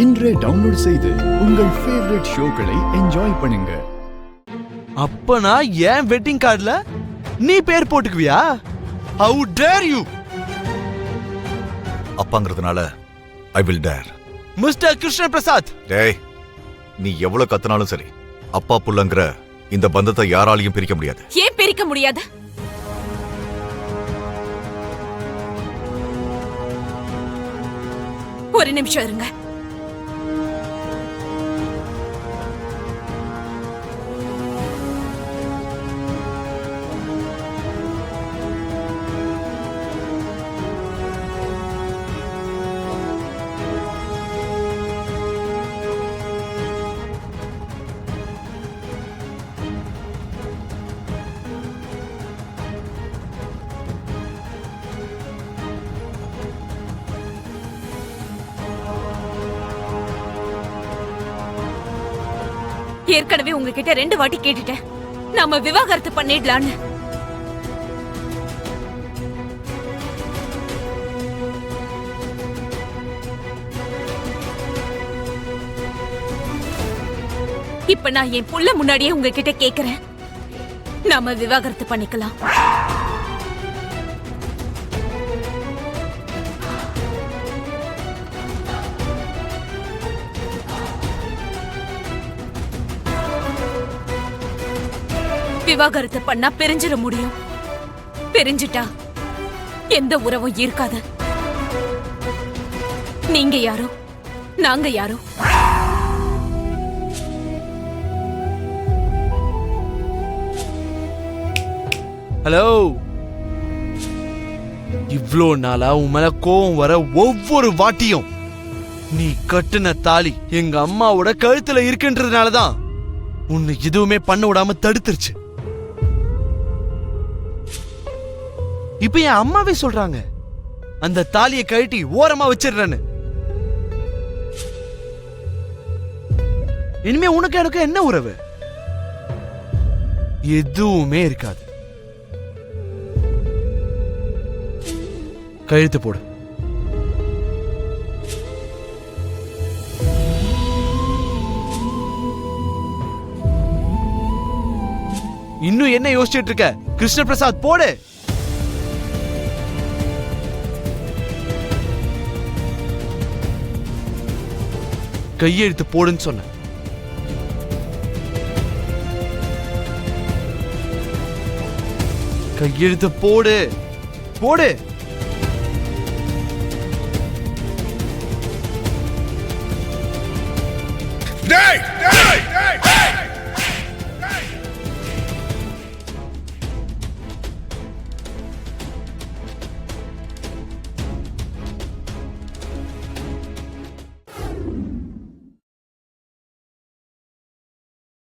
இன்றே டவுன்லோட் செய்து உங்கள் ஃபேவரட் ஷோக்களை என்ஜாய் பண்ணுங்க. அப்பனா ஏன் வெட்டிங் கார்டுல நீ பேர் போட்டுக்குவியா? How dare you? அப்பாங்கிறதுனால I will dare. Mister Krishna Prasad, டேய், நீ எவ்வளவு கத்துனாலும் சரி, அப்பா புள்ளங்கிற இந்த பந்தத்தை யாராலையும் பிரிக்க முடியாது. ஏன் பிரிக்க முடியாது? ஒரு நிமிஷம் இருங்க. ஏற்கனவே உங்ககிட்ட 2 வாட்டி கேட்டுட்டேன், நாம விவாகரத்து பண்ணிடலான்னு. இப்ப நான் என் புள்ள முன்னாடியே உங்ககிட்ட கேக்குறேன், நாம விவாகரத்து பண்ணிக்கலாம். விவாகரத்து பண்ணா பிரிஞ்சிட முடியும். பிரிஞ்சிட்டா எந்த உறவும் இருக்காது. நீங்க யாரோ, நாங்க யாரோ. ஹலோ, இவ்ளோ நாளா உன் மேல கோவம் வர ஒவ்வொரு வாட்டியும் நீ கட்டுன தாலி எங்க அம்மாவோட கழுத்துல இருக்குன்றதுனாலதான் உன்னை எதுவுமே பண்ண விடாம தடுத்துருச்சு. இப்ப என் அம்மாவே சொல்றாங்க அந்த தாலியை கழட்டி ஓரமா வச்சிடுறேன்னு. இனிமே உனக்கு எனக்கு என்ன உறவு? எதுவுமே இருக்காது. கழுத்து போடு. இன்னும் என்ன யோசிச்சுட்டு இருக்க? கிருஷ்ண பிரசாத், போடு. கையெழுத்து போடுன்னு சொன்ன. கையெழுத்து போடு, போடு. டேய், டேய்!